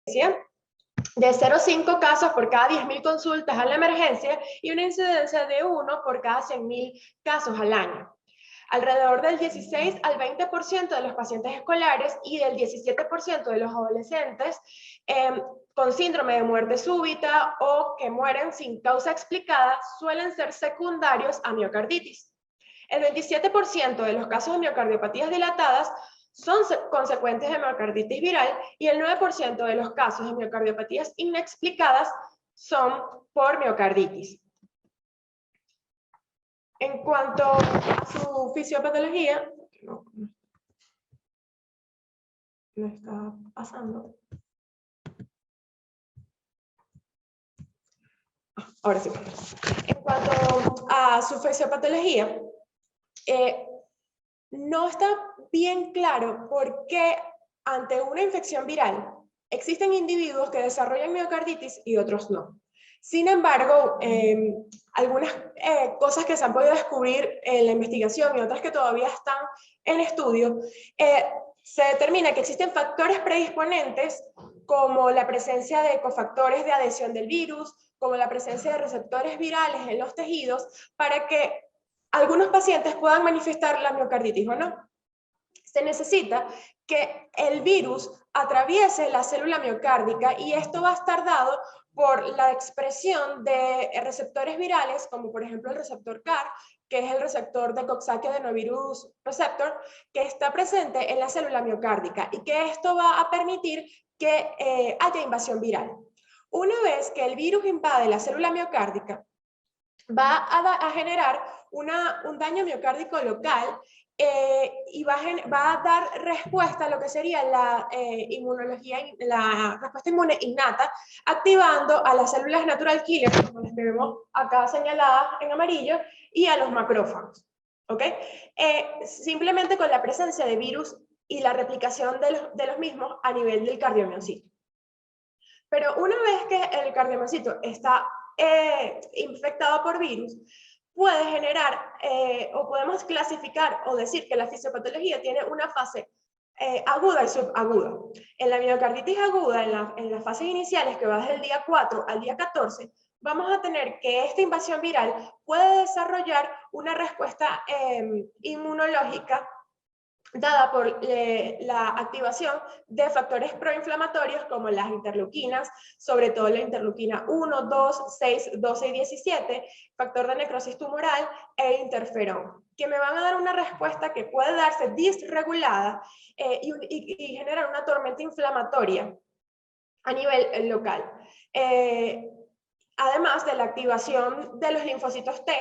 de 0,5 casos por cada 10.000 consultas a la emergencia y una incidencia de 1 por cada 100.000 casos al año. Alrededor del 16 al 20% de los pacientes escolares y del 17% de los adolescentes con síndrome de muerte súbita o que mueren sin causa explicada suelen ser secundarios a miocarditis. El 27% de los casos de miocardiopatías dilatadas son consecuentes de miocarditis viral y el 9% de los casos de miocardiopatías inexplicadas son por miocarditis. En cuanto a su fisiopatología, no está pasando. Ahora sí. En cuanto a su fisiopatología, no está bien claro por qué ante una infección viral existen individuos que desarrollan miocarditis y otros no. Sin embargo, algunas cosas que se han podido descubrir en la investigación y otras que todavía están en estudio, se determina que existen factores predisponentes como la presencia de cofactores de adhesión del virus, como la presencia de receptores virales en los tejidos, para que algunos pacientes puedan manifestar la miocarditis o no. Se necesita que el virus atraviese la célula miocárdica y esto va a estar dado por la expresión de receptores virales, como por ejemplo el receptor CAR, que es el receptor de Coxsackie adenovirus receptor, que está presente en la célula miocárdica y que esto va a permitir que haya invasión viral. Una vez que el virus invade la célula miocárdica, va a generar un daño miocárdico local y va a dar respuesta a lo que sería la inmunología, la respuesta inmune innata, activando a las células natural killer, como las que vemos acá señaladas en amarillo, y a los macrófagos. ¿Okay? Simplemente con la presencia de virus y la replicación de los mismos a nivel del cardiomiocito. Pero una vez que el cardiomiocito está infectado por virus, puede generar o podemos clasificar o decir que la fisiopatología tiene una fase aguda y subaguda. En la miocarditis aguda, en las fases iniciales que va desde el día 4 al día 14, vamos a tener que esta invasión viral puede desarrollar una respuesta inmunológica dada por la activación de factores proinflamatorios como las interleuquinas, sobre todo la interleuquina 1, 2, 6, 12 y 17, factor de necrosis tumoral e interferón, que me van a dar una respuesta que puede darse disregulada y generar una tormenta inflamatoria a nivel local. Además de la activación de los linfocitos T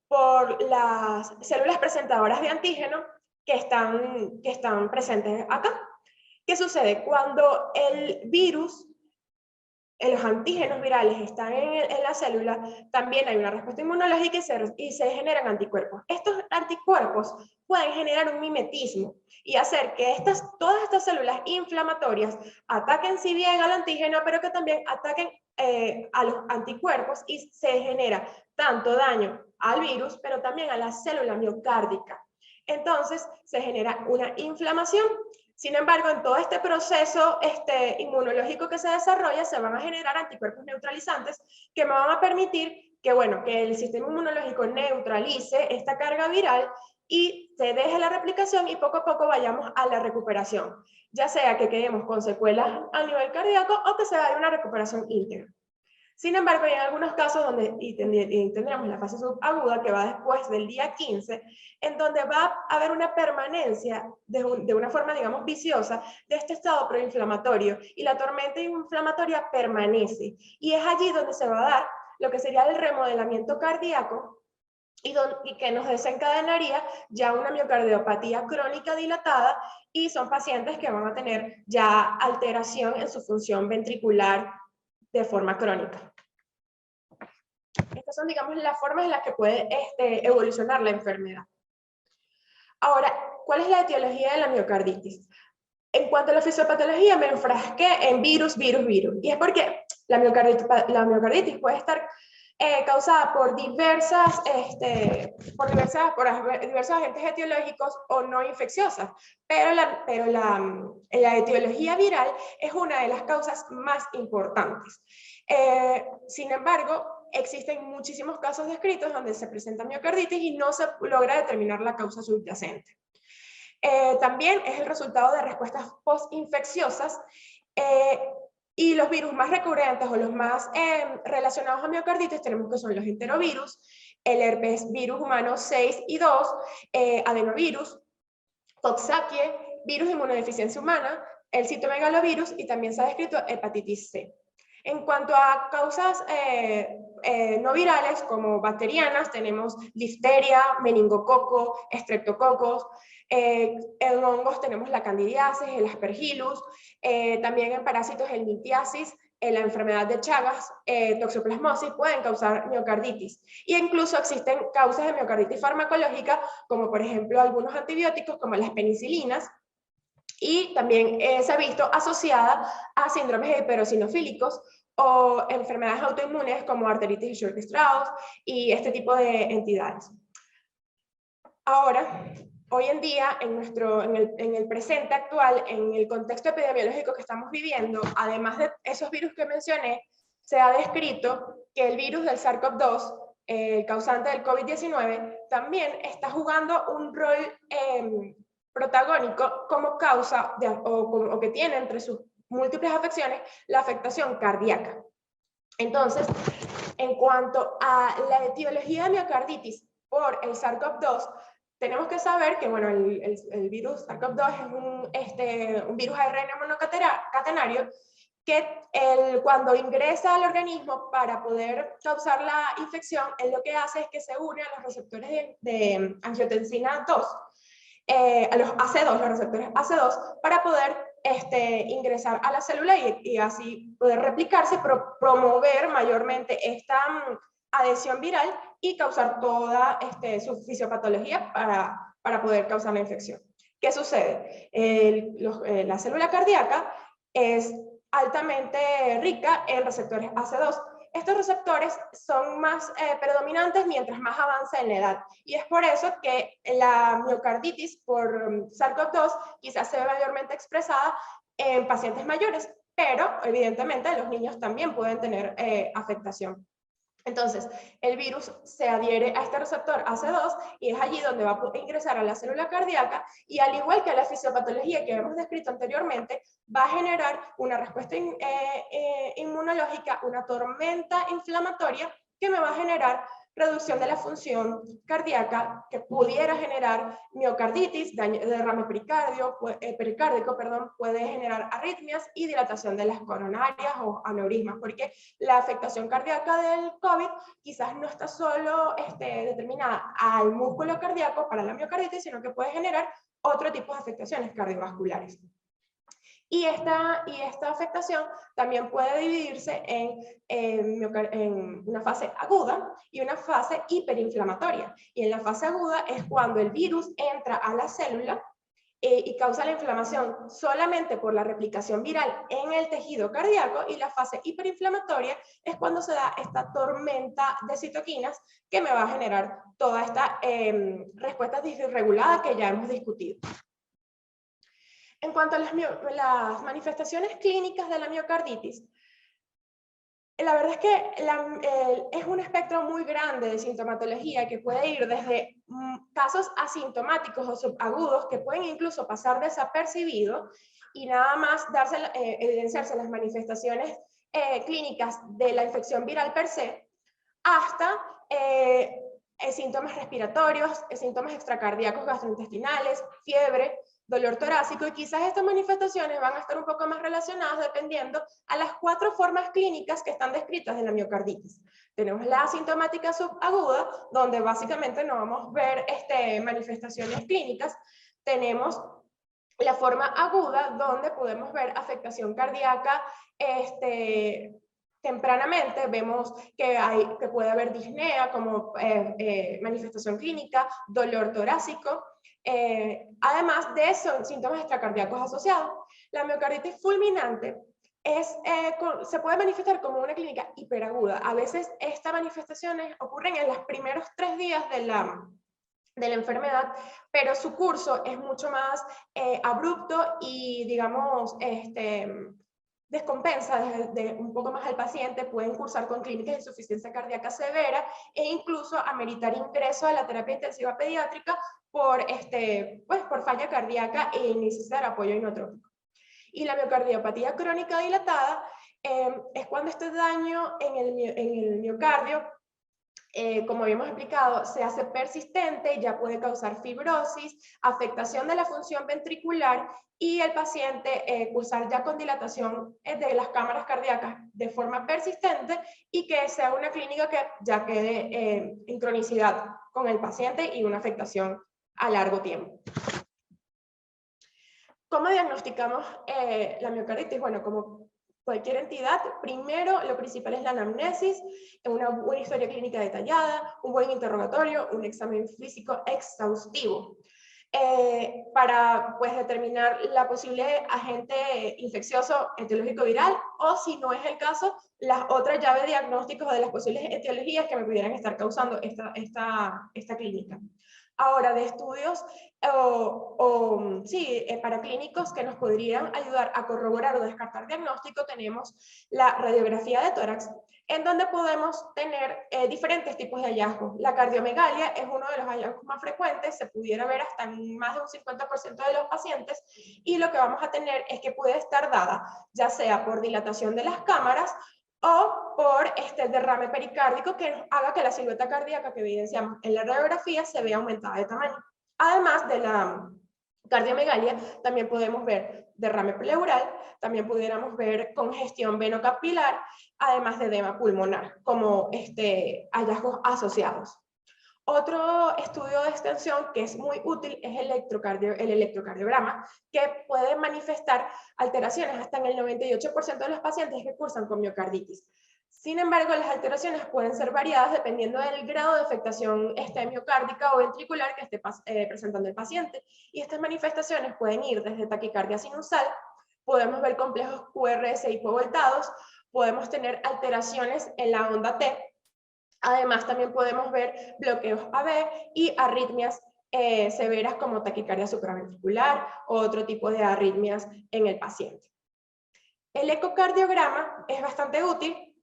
por las células presentadoras de antígeno, que están presentes acá. ¿Qué sucede? Cuando el virus, los antígenos virales están en la célula, también hay una respuesta inmunológica y se generan anticuerpos. Estos anticuerpos pueden generar un mimetismo y hacer que todas estas células inflamatorias ataquen si bien al antígeno, pero que también ataquen a los anticuerpos y se genera tanto daño al virus, pero también a la célula miocárdica. Entonces se genera una inflamación. Sin embargo, en todo este proceso inmunológico que se desarrolla, se van a generar anticuerpos neutralizantes que me van a permitir que, bueno, que el sistema inmunológico neutralice esta carga viral y se deje la replicación y poco a poco vayamos a la recuperación, ya sea que quedemos con secuelas a nivel cardíaco o que se haga una recuperación íntegra. Sin embargo, hay algunos casos donde tendremos la fase subaguda que va después del día 15, en donde va a haber una permanencia de una forma, digamos, viciosa de este estado proinflamatorio y la tormenta inflamatoria permanece. Y es allí donde se va a dar lo que sería el remodelamiento cardíaco y que nos desencadenaría ya una miocardiopatía crónica dilatada y son pacientes que van a tener ya alteración en su función ventricular de forma crónica. Estas son, digamos, las formas en las que puede evolucionar la enfermedad. Ahora, ¿cuál es la etiología de la miocarditis? En cuanto a la fisiopatología, me enfrasqué en virus. Y es porque la miocarditis puede estar causada por diversos agentes etiológicos o no infecciosas, pero la etiología viral es una de las causas más importantes. Sin embargo, existen muchísimos casos descritos donde se presenta miocarditis y no se logra determinar la causa subyacente. También es el resultado de respuestas postinfecciosas y los virus más recurrentes o los más relacionados a miocarditis tenemos que son los enterovirus, el herpes virus humano 6 y 2, adenovirus, Coxsackie, virus de inmunodeficiencia humana, el citomegalovirus y también se ha descrito hepatitis C. En cuanto a causas no virales como bacterianas, tenemos difteria, meningococo, estreptococos. En hongos tenemos la candidiasis, el aspergillus. También en parásitos el mitiasis, la enfermedad de Chagas, toxoplasmosis, pueden causar miocarditis. Y incluso existen causas de miocarditis farmacológica, como por ejemplo algunos antibióticos como las penicilinas, y también se ha visto asociada a síndromes hiperosinofílicos o enfermedades autoinmunes como arteritis de Short-Strauss y este tipo de entidades. Ahora, hoy en día, en el presente actual, en el contexto epidemiológico que estamos viviendo, además de esos virus que mencioné, se ha descrito que el virus del SARS-CoV-2, el causante del COVID-19, también está jugando un rol protagónico como causa o que tiene entre sus múltiples afecciones la afectación cardíaca. Entonces, en cuanto a la etiología de miocarditis por el SARS-CoV-2, tenemos que saber que bueno, el virus SARS-CoV-2 es un virus ARN monocatenario que cuando ingresa al organismo para poder causar la infección, él lo que hace es que se une a los receptores de angiotensina 2, a los AC2, los receptores AC2, para poder ingresar a la célula y así poder replicarse, promover mayormente esta adhesión viral y causar toda su fisiopatología para poder causar la infección. ¿Qué sucede? La célula cardíaca es altamente rica en receptores AC2. Estos receptores son más predominantes mientras más avanza en la edad. Y es por eso que la miocarditis por SARS-CoV-2 quizás se ve mayormente expresada en pacientes mayores, pero evidentemente los niños también pueden tener afectación. Entonces, el virus se adhiere a este receptor AC2 y es allí donde va a ingresar a la célula cardíaca y al igual que la fisiopatología que hemos descrito anteriormente, va a generar una respuesta inmunológica, una tormenta inflamatoria que me va a generar reducción de la función cardíaca que pudiera generar miocarditis, derrame pericárdico, puede generar arritmias y dilatación de las coronarias o aneurismas, porque la afectación cardíaca del COVID quizás no está solo determinada al músculo cardíaco para la miocarditis, sino que puede generar otro tipo de afectaciones cardiovasculares. Y esta afectación también puede dividirse en una fase aguda y una fase hiperinflamatoria. Y en la fase aguda es cuando el virus entra a la célula y causa la inflamación solamente por la replicación viral en el tejido cardíaco, y la fase hiperinflamatoria es cuando se da esta tormenta de citoquinas que me va a generar toda esta respuesta disregulada que ya hemos discutido. En cuanto a las manifestaciones clínicas de la miocarditis, la verdad es que es un espectro muy grande de sintomatología que puede ir desde casos asintomáticos o subagudos que pueden incluso pasar desapercibidos y nada más evidenciarse las manifestaciones clínicas de la infección viral per se, hasta síntomas respiratorios, síntomas extracardíacos gastrointestinales, fiebre, dolor torácico, y quizás estas manifestaciones van a estar un poco más relacionadas dependiendo a las 4 formas clínicas que están descritas de la miocarditis. Tenemos la asintomática subaguda, donde básicamente no vamos a ver manifestaciones clínicas. Tenemos la forma aguda, donde podemos ver afectación cardíaca tempranamente. Vemos que puede haber disnea como manifestación clínica, dolor torácico, además de esos síntomas extracardíacos asociados. La miocarditis fulminante se puede manifestar como una clínica hiperaguda. A veces estas manifestaciones ocurren en los primeros 3 días de la enfermedad, pero su curso es mucho más abrupto y, digamos, descompensa un poco más al paciente, pueden cursar con clínicas de insuficiencia cardíaca severa e incluso ameritar ingreso a la terapia intensiva pediátrica por, por falla cardíaca e necesidad de apoyo inotrópico. Y la miocardiopatía crónica dilatada es cuando este daño en el miocardio, como habíamos explicado, se hace persistente, ya puede causar fibrosis, afectación de la función ventricular y el paciente cursar ya con dilatación de las cámaras cardíacas de forma persistente y que sea una clínica que ya quede en cronicidad con el paciente y una afectación a largo tiempo. ¿Cómo diagnosticamos la miocarditis? Bueno, como cualquier entidad, primero lo principal es la anamnesis, una buena historia clínica detallada, un buen interrogatorio, un examen físico exhaustivo. Para pues, determinar la posible agente infeccioso etiológico viral o, si no es el caso, las otras llaves diagnósticos de las posibles etiologías que me pudieran estar causando esta clínica. Ahora, de estudios para clínicos que nos podrían ayudar a corroborar o descartar diagnóstico, tenemos la radiografía de tórax, en donde podemos tener diferentes tipos de hallazgos. La cardiomegalia es uno de los hallazgos más frecuentes, se pudiera ver hasta en más de un 50% de los pacientes, y lo que vamos a tener es que puede estar dada, ya sea por dilatación de las cámaras, o por derrame pericárdico que haga que la silueta cardíaca que evidenciamos en la radiografía se vea aumentada de tamaño. Además de la cardiomegalia, también podemos ver derrame pleural, también pudiéramos ver congestión venocapilar, además de edema pulmonar, como hallazgos asociados. Otro estudio de extensión que es muy útil es el electrocardiograma, que puede manifestar alteraciones hasta en el 98% de los pacientes que cursan con miocarditis. Sin embargo, las alteraciones pueden ser variadas dependiendo del grado de afectación miocárdica o ventricular que esté presentando el paciente. Y estas manifestaciones pueden ir desde taquicardia sinusal, podemos ver complejos QRS hipovoltados, podemos tener alteraciones en la onda T. Además, también podemos ver bloqueos AB y arritmias severas como taquicardia supraventricular o otro tipo de arritmias en el paciente. El ecocardiograma es bastante útil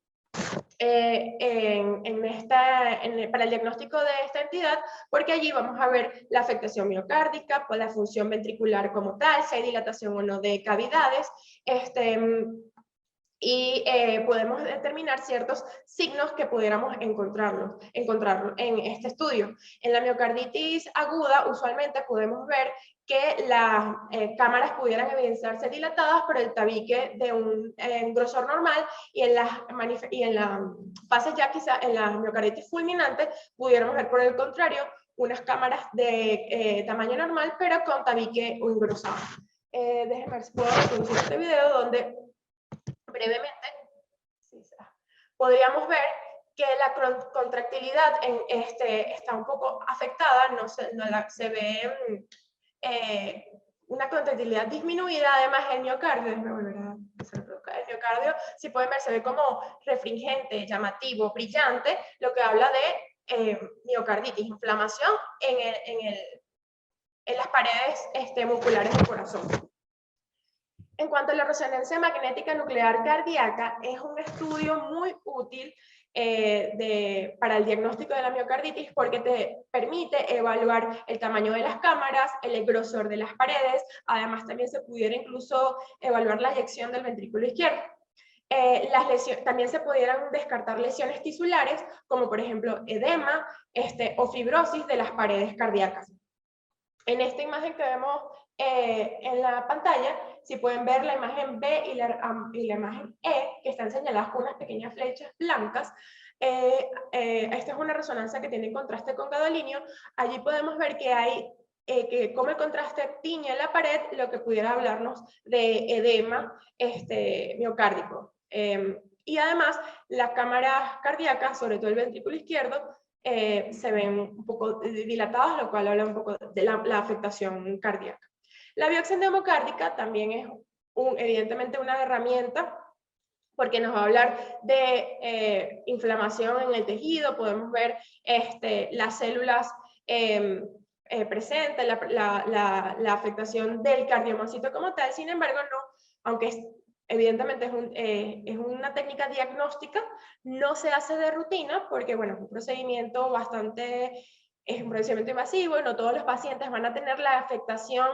para el diagnóstico de esta entidad, porque allí vamos a ver la afectación miocárdica, por la función ventricular como tal, si hay dilatación o no de cavidades, y podemos determinar ciertos signos que pudiéramos encontrar en este estudio. En la miocarditis aguda, usualmente podemos ver que las cámaras pudieran evidenciarse dilatadas, pero el tabique de un grosor normal, y en la fase ya quizá en la miocarditis fulminante, pudiéramos ver por el contrario unas cámaras de tamaño normal, pero con tabique engrosado. Déjenme ver si puedo reproducir este video donde brevemente podríamos ver que la contractilidad está un poco afectada, se ve una contractilidad disminuida. Además el miocardio, el miocardio, si pueden ver, se ve como refringente, llamativo, brillante, lo que habla de miocarditis, inflamación en las paredes musculares del corazón. En cuanto a la resonancia magnética nuclear cardíaca, es un estudio muy útil para el diagnóstico de la miocarditis, porque te permite evaluar el tamaño de las cámaras, el grosor de las paredes. Además, también se pudiera incluso evaluar la eyección del ventrículo izquierdo. También se pudieran descartar lesiones tisulares, como por ejemplo edema o fibrosis de las paredes cardíacas. En esta imagen que vemos en la pantalla, si pueden ver la imagen B y la imagen E, que están señaladas con unas pequeñas flechas blancas, esta es una resonancia que tiene contraste con gadolinio. Allí podemos ver que hay que como el contraste tiñe la pared, lo que pudiera hablarnos de edema miocárdico. Y además, las cámaras cardíacas, sobre todo el ventrículo izquierdo, se ven un poco dilatadas, lo cual habla un poco de la afectación cardíaca. La biopsia endocárdica también es evidentemente una herramienta porque nos va a hablar de inflamación en el tejido, podemos ver las células presentes, la afectación del cardiomocito como tal. Sin embargo, no, aunque evidentemente es una técnica diagnóstica, no se hace de rutina porque, bueno, es un procedimiento es un procedimiento invasivo y no todos los pacientes van a tener la afectación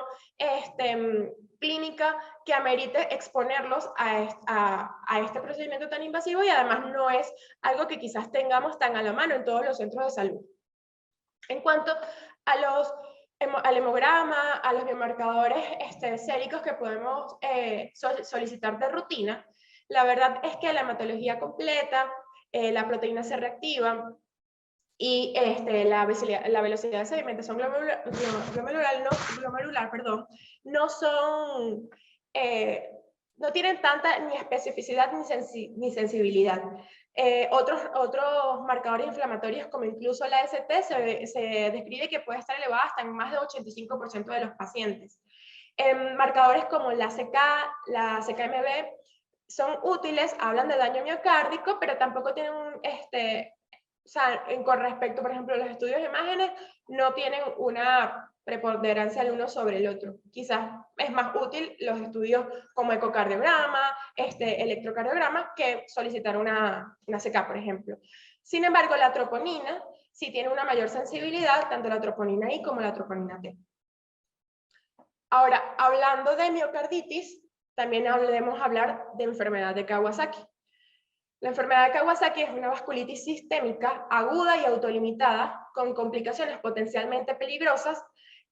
clínica que amerite exponerlos a este procedimiento tan invasivo, y además no es algo que quizás tengamos tan a la mano en todos los centros de salud. En cuanto al hemograma, a los biomarcadores séricos que podemos solicitar de rutina, la verdad es que la hematología completa, la proteína C reactiva y la velocidad de sedimentación glomerular, no son, no tienen tanta ni especificidad ni sensibilidad. Otros marcadores inflamatorios, como incluso la ST, se describe que puede estar elevada hasta en más de 85% de los pacientes. Marcadores como la CKMB son útiles, hablan de daño miocárdico, pero tampoco tienen o sea, con respecto, por ejemplo, a los estudios de imágenes, no tienen una preponderancia el uno sobre el otro. Quizás es más útil los estudios como ecocardiograma, electrocardiograma, que solicitar una CK, por ejemplo. Sin embargo, la troponina sí tiene una mayor sensibilidad, tanto la troponina I como la troponina T. Ahora, hablando de miocarditis, también debemos hablar de enfermedad de Kawasaki. La enfermedad de Kawasaki es una vasculitis sistémica aguda y autolimitada con complicaciones potencialmente peligrosas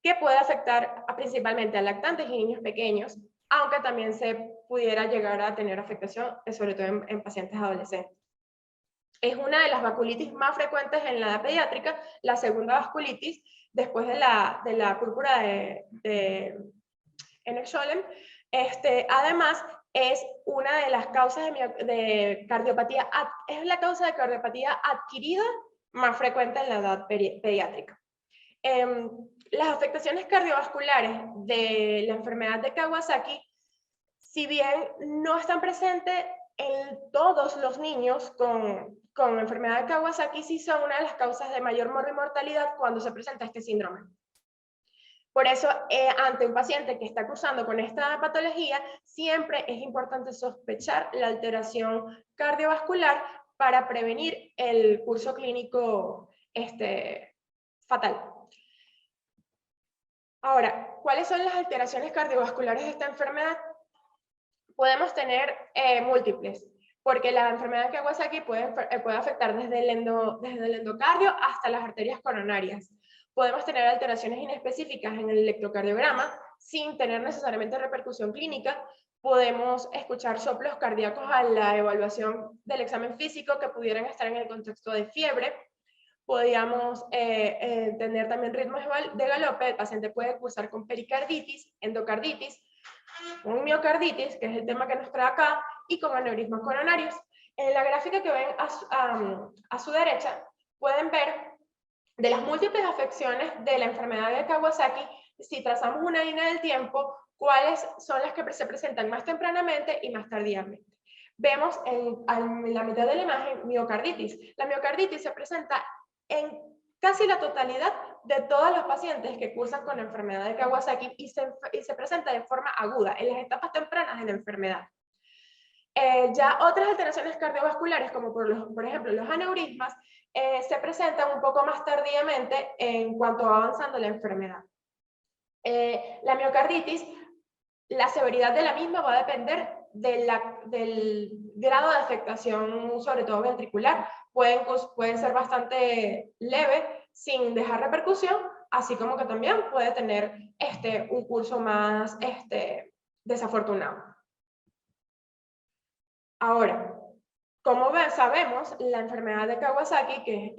que puede afectar principalmente a lactantes y niños pequeños, aunque también se pudiera llegar a tener afectación, sobre todo en pacientes adolescentes. Es una de las vasculitis más frecuentes en la edad pediátrica, la segunda vasculitis después de la púrpura de Ehlers-Danlos. Además, es una de las causas de cardiopatía, es la causa de cardiopatía adquirida más frecuente en la edad pediátrica. Las afectaciones cardiovasculares de la enfermedad de Kawasaki, si bien no están presentes en todos los niños con enfermedad de Kawasaki, sí son una de las causas de mayor mortalidad cuando se presenta este síndrome. Por eso, ante un paciente que está cursando con esta patología, siempre es importante sospechar la alteración cardiovascular para prevenir el curso clínico fatal. Ahora, ¿cuáles son las alteraciones cardiovasculares de esta enfermedad? Podemos tener múltiples, porque la enfermedad de Kawasaki puede afectar desde el endocardio hasta las arterias coronarias. Podemos tener alteraciones inespecíficas en el electrocardiograma sin tener necesariamente repercusión clínica. Podemos escuchar soplos cardíacos a la evaluación del examen físico que pudieran estar en el contexto de fiebre. Podríamos tener también ritmos de galope. El paciente puede cursar con pericarditis, endocarditis, con miocarditis, que es el tema que nos trae acá, y con aneurismas coronarios. En la gráfica que ven a su derecha, pueden ver de las múltiples afecciones de la enfermedad de Kawasaki, si trazamos una línea del tiempo, cuáles son las que se presentan más tempranamente y más tardíamente. Vemos en la mitad de la imagen miocarditis. La miocarditis se presenta en casi la totalidad de todos los pacientes que cursan con la enfermedad de Kawasaki y se presenta de forma aguda, en las etapas tempranas de la enfermedad. Ya otras alteraciones cardiovasculares, como por ejemplo los aneurismas, se presentan un poco más tardíamente en cuanto va avanzando la enfermedad. La miocarditis, la severidad de la misma va a depender del grado de afectación, sobre todo ventricular. Pueden ser bastante leve, sin dejar repercusión, así como que también puede tener un curso más desafortunado. Ahora, como sabemos, la enfermedad de Kawasaki, que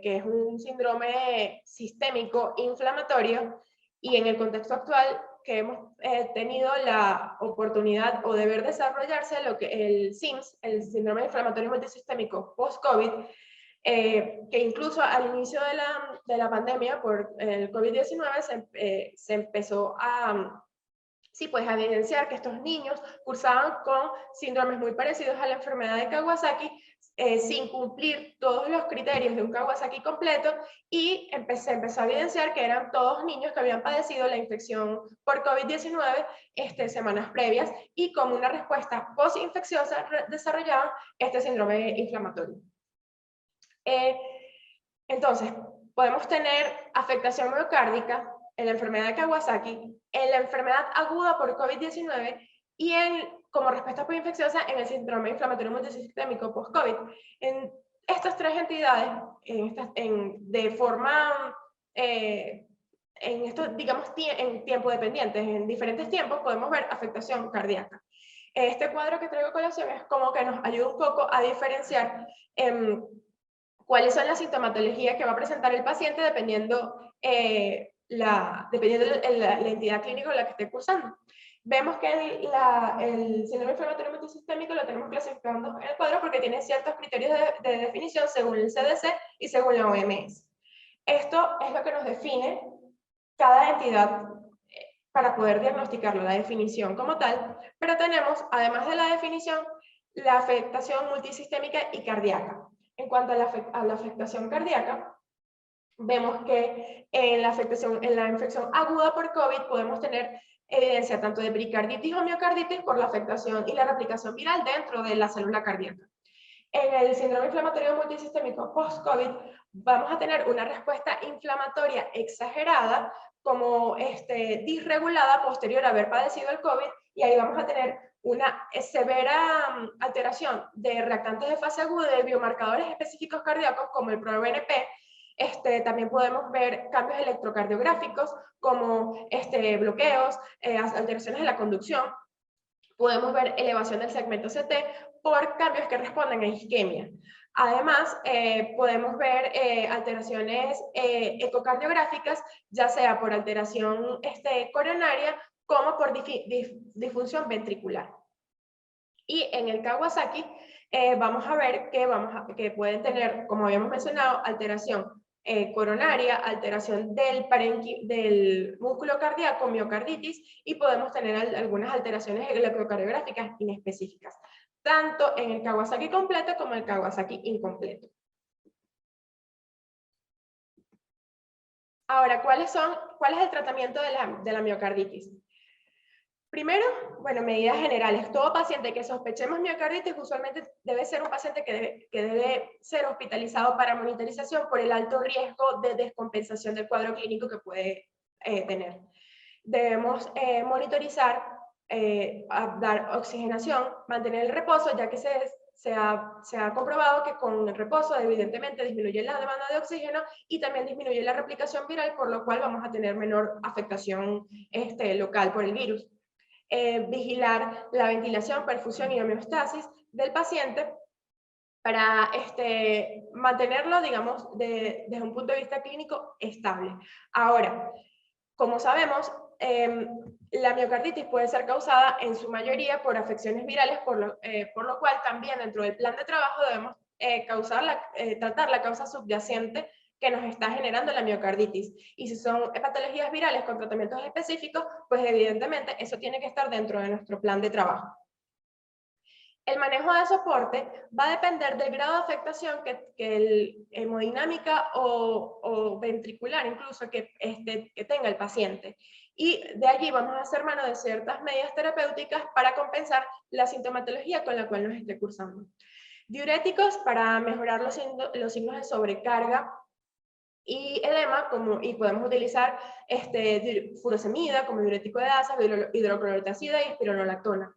es un síndrome sistémico inflamatorio, y en el contexto actual que hemos tenido la oportunidad o deber desarrollarse el SIMS, el síndrome inflamatorio multisistémico post-COVID, que incluso al inicio de la pandemia por el COVID-19 se empezó a sí, pues evidenciar que estos niños cursaban con síndromes muy parecidos a la enfermedad de Kawasaki, sin cumplir todos los criterios de un Kawasaki completo, y empezó a evidenciar que eran todos niños que habían padecido la infección por COVID-19 semanas previas, y como una respuesta post-infecciosa desarrollaban este síndrome inflamatorio. Entonces, podemos tener afectación miocárdica en la enfermedad de Kawasaki, en la enfermedad aguda por COVID-19 y como respuesta post-infecciosa en el síndrome inflamatorio multisistémico post-COVID. En estas tres entidades, de forma, en estos, digamos, en tiempo dependientes, en diferentes tiempos, podemos ver afectación cardíaca. Este cuadro que traigo a colación es como que nos ayuda un poco a diferenciar cuáles son las sintomatologías que va a presentar el paciente dependiendo, la entidad clínica en la que esté cursando. Vemos que el síndrome inflamatorio multisistémico lo tenemos clasificando en el cuadro porque tiene ciertos criterios de definición según el CDC y según la OMS. Esto es lo que nos define cada entidad para poder diagnosticarlo, la definición como tal, pero tenemos, además de la definición, la afectación multisistémica y cardíaca. En cuanto a la afectación cardíaca, vemos que en la infección aguda por COVID podemos tener evidencia tanto de pericarditis o miocarditis por la afectación y la replicación viral dentro de la célula cardíaca. En el síndrome inflamatorio multisistémico post-COVID vamos a tener una respuesta inflamatoria exagerada, como disregulada posterior a haber padecido el COVID, y ahí vamos a tener una severa alteración de reactantes de fase aguda y de biomarcadores específicos cardíacos como el ProBNP. También podemos ver cambios electrocardiográficos como bloqueos, alteraciones de la conducción. Podemos ver elevación del segmento CT por cambios que responden a isquemia. Además, podemos ver alteraciones ecocardiográficas, ya sea por alteración coronaria como por disfunción ventricular. Y en el Kawasaki vamos a ver que pueden tener, como habíamos mencionado, alteración coronaria, alteración del músculo cardíaco, miocarditis, y podemos tener algunas alteraciones electrocardiográficas inespecíficas, tanto en el Kawasaki completo como en el Kawasaki incompleto. Ahora, ¿cuál es el tratamiento de la miocarditis? Primero, bueno, medidas generales. Todo paciente que sospechemos miocarditis usualmente debe ser un paciente que debe ser hospitalizado para monitorización por el alto riesgo de descompensación del cuadro clínico que puede tener. Debemos monitorizar, dar oxigenación, mantener el reposo, ya que se ha comprobado que con el reposo evidentemente disminuye la demanda de oxígeno y también disminuye la replicación viral, por lo cual vamos a tener menor afectación local por el virus. Vigilar la ventilación, perfusión y homeostasis del paciente para mantenerlo, digamos, desde un punto de vista clínico estable. Ahora, como sabemos, la miocarditis puede ser causada en su mayoría por afecciones virales, por lo cual también dentro del plan de trabajo debemos tratar la causa subyacente que nos está generando la miocarditis. Y si son patologías virales con tratamientos específicos, pues evidentemente eso tiene que estar dentro de nuestro plan de trabajo. El manejo de soporte va a depender del grado de afectación que hemodinámica o ventricular incluso que tenga el paciente. Y de allí vamos a hacer mano de ciertas medidas terapéuticas para compensar la sintomatología con la cual nos esté cursando. Diuréticos para mejorar los signos de sobrecarga y edema, y podemos utilizar furosemida como diurético de asa, hidroclorotiazida y espironolactona.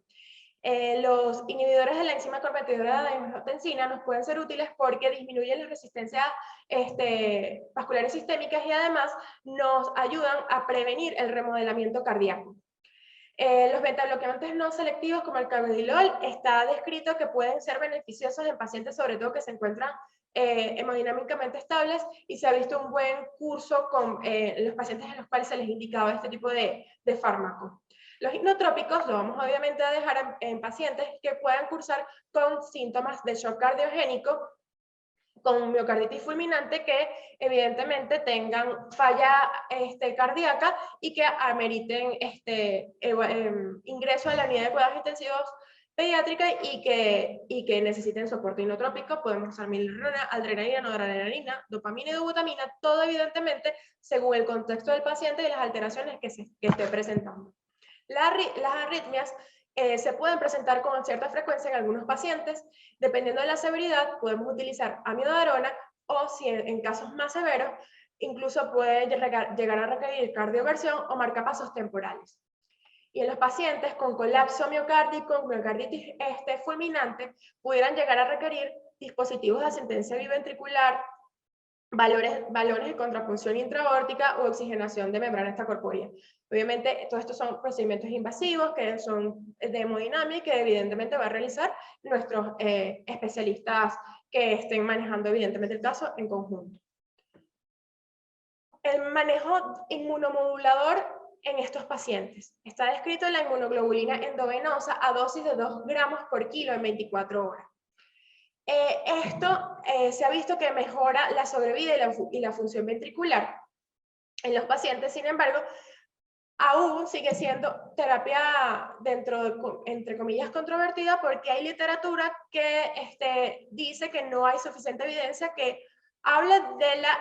Los inhibidores de la enzima convertidora de angiotensina nos pueden ser útiles porque disminuyen las resistencias vasculares sistémicas y además nos ayudan a prevenir el remodelamiento cardíaco. Los betabloqueantes no selectivos como el carvedilol está descrito que pueden ser beneficiosos en pacientes sobre todo que se encuentran hemodinámicamente estables, y se ha visto un buen curso con los pacientes en los cuales se les ha indicado este tipo de fármaco. Los hipnotrópicos lo vamos obviamente a dejar en pacientes que puedan cursar con síntomas de shock cardiogénico, con miocarditis fulminante que evidentemente tengan falla cardíaca y que ameriten ingreso a la unidad de cuidados intensivos pediátrica y que necesiten soporte inotrópico. Podemos usar milrinona, adrenalina, noradrenalina, dopamina y dobutamina, todo evidentemente según el contexto del paciente y las alteraciones que esté presentando. Las arritmias se pueden presentar con cierta frecuencia en algunos pacientes. Dependiendo de la severidad, podemos utilizar amiodarona o, si en casos más severos, incluso puede llegar a requerir cardioversión o marcapasos temporales. Y en los pacientes con colapso miocárdico, miocarditis fulminante, pudieran llegar a requerir dispositivos de asistencia biventricular, balones de contrapunción intraórtica o oxigenación de membrana extracorpórea. Obviamente, todos estos son procedimientos invasivos que son de hemodinámica y que evidentemente va a realizar nuestros especialistas que estén manejando evidentemente el caso en conjunto. El manejo inmunomodulador en estos pacientes. Está descrito en la inmunoglobulina endovenosa a dosis de 2 gramos por kilo en 24 horas. Esto se ha visto que mejora la sobrevida y la función ventricular en los pacientes. Sin embargo, aún sigue siendo terapia entre comillas, controvertida, porque hay literatura que dice que no hay suficiente evidencia que habla de la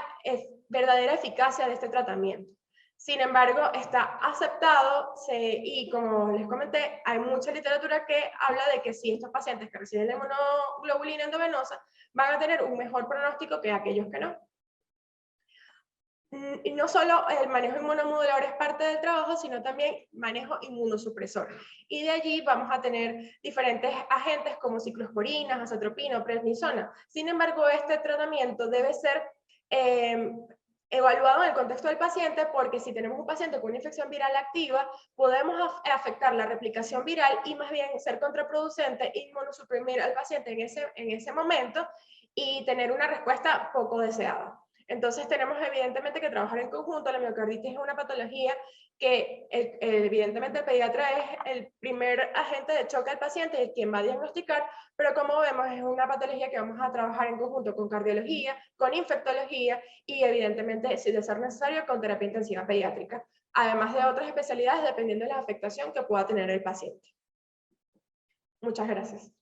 verdadera eficacia de este tratamiento. Sin embargo, está aceptado y como les comenté, hay mucha literatura que habla de que si estos pacientes que reciben la inmunoglobulina endovenosa van a tener un mejor pronóstico que aquellos que no. Y no solo el manejo inmunomodulador es parte del trabajo, sino también manejo inmunosupresor. Y de allí vamos a tener diferentes agentes como ciclosporinas, azatropina o prednisona. Sin embargo, este tratamiento debe ser evaluado en el contexto del paciente, porque si tenemos un paciente con una infección viral activa, podemos afectar la replicación viral y más bien ser contraproducente e inmunosuprimir al paciente en ese momento y tener una respuesta poco deseada. Entonces tenemos evidentemente que trabajar en conjunto. La miocarditis es una patología que evidentemente el pediatra es el primer agente de choque al paciente y quien va a diagnosticar, pero como vemos es una patología que vamos a trabajar en conjunto con cardiología, con infectología y evidentemente, si de ser necesario, con terapia intensiva pediátrica, además de otras especialidades dependiendo de la afectación que pueda tener el paciente. Muchas gracias.